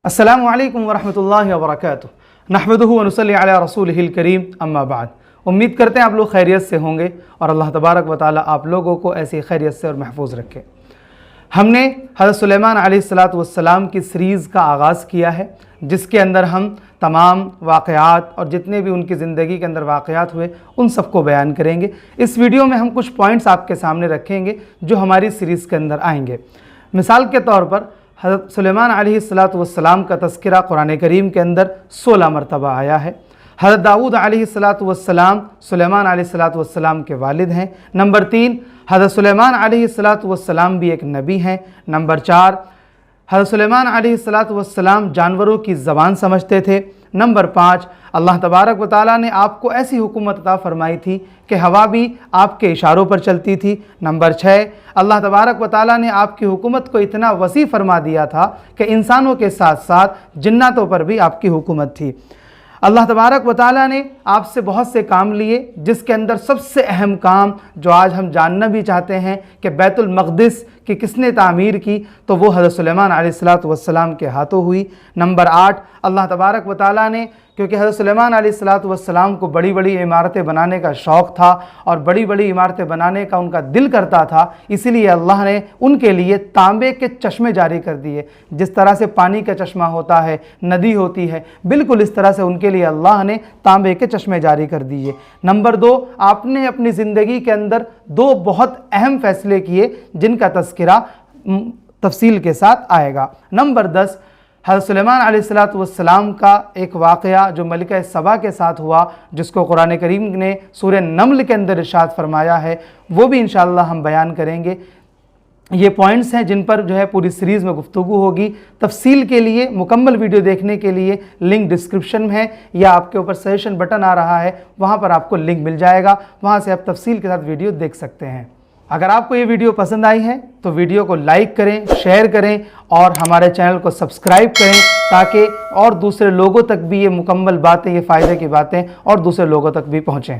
अस्सलामु अलैकुम वरहमतुल्लाहि वबरकातुहू नहमदुहु व नुसल्ली अला रसूलिहिल करीम अम्मा बाद। उम्मीद करते हैं आप लोग खैरियत से होंगे और अल्लाह तबारक व ताला आप लोगों को ऐसी खैरियत से और महफूज रखे। हमने हज़रत सुलेमान अलैहिस्सलातु वस्सलाम की सीरीज़ का आगाज़ किया है, जिसके अंदर हम तमाम वाक़यात और जितने भी उनकी ज़िंदगी के अंदर वाक़यात हुए उन सबको बयान करेंगे। इस वीडियो में हम कुछ पॉइंट्स आपके सामने रखेंगे जो हमारी सीरीज़ के अंदर आएंगे। मिसाल के तौर पर हज़रत सुलेमान अलैहिस्सलातु वस्सलाम का तज़किरा कुरान करीम के अंदर 16 मरतबा आया है। हज़रत दाऊद अलैहिस्सलातु वस्सलाम सुलेमान अलैहिस्सलातु वस्सलाम के वालिद हैं। नंबर 3, हज़रत सुलेमान अलैहिस्सलातु वस्सलाम भी एक नबी हैं। नंबर 4, हज़रत सुलेमान अलैहिस्सलातु वस्सलाम जानवरों की ज़बान समझते थे। नंबर 5, अल्लाह तबारक व ताला ने आपको ऐसी हुकूमत अता फरमाई थी कि हवा भी आपके इशारों पर चलती थी। नंबर 6, अल्लाह तबारक व ताला ने आपकी हुकूमत को इतना वसी फरमा दिया था कि इंसानों के साथ साथ जिन्नातों पर भी आपकी हुकूमत थी। अल्लाह तबारक व ताला ने आपसे बहुत से काम लिए, जिसके अंदर सबसे अहम काम जो आज हम जानना भी चाहते हैं कि बैतुल मक़दिस की किसने तामीर की, तो वो हज़रत सुलेमान अलैहिस्सलातु वस्सलाम के हाथों हुई। नंबर 8, अल्लाह तबारक व ताला ने, क्योंकि हज़रत सुलेमान अलैहिस्सलातु वस्सलाम को बड़ी बड़ी इमारतें बनाने का शौक़ था और बड़ी बड़ी इमारतें बनाने का उनका दिल करता था, इसीलिए अल्लाह ने उनके लिए तांबे के चश्मे जारी कर दिए। जिस तरह से पानी का चश्मा होता है, नदी होती है, बिल्कुल इस तरह से उनके लिए अल्लाह ने तांबे के चश्मे जारी कर दिए। नंबर 2, आपने अपनी ज़िंदगी के अंदर 2 बहुत अहम फ़ैसले किए जिनका तज़किरा तफसील के साथ आएगा। नंबर 10, हज़रत सुलेमान अलैहिस्सलातु वस्सलाम का एक वाक़या जो मलिका सबा के साथ हुआ, जिसको कुरान करीम ने सूरह नम्ल के अंदर इरशाद फरमाया है, वो भी इंशाअल्लाह हम बयान करेंगे। ये पॉइंट्स हैं जिन पर जो है पूरी सीरीज़ में गुफ्तगू होगी। तफसील के लिए मुकम्मल वीडियो देखने के लिए लिंक डिस्क्रिप्शन में है या आपके ऊपर सजेशन बटन आ रहा है, वहाँ पर आपको लिंक मिल जाएगा, वहाँ से आप तफसील के साथ वीडियो देख सकते हैं। अगर आपको ये वीडियो पसंद आई है तो वीडियो को लाइक करें, शेयर करें और हमारे चैनल को सब्सक्राइब करें, ताकि और दूसरे लोगों तक भी ये मुकम्मल बातें, ये फ़ायदे की बातें और दूसरे लोगों तक भी पहुँचें।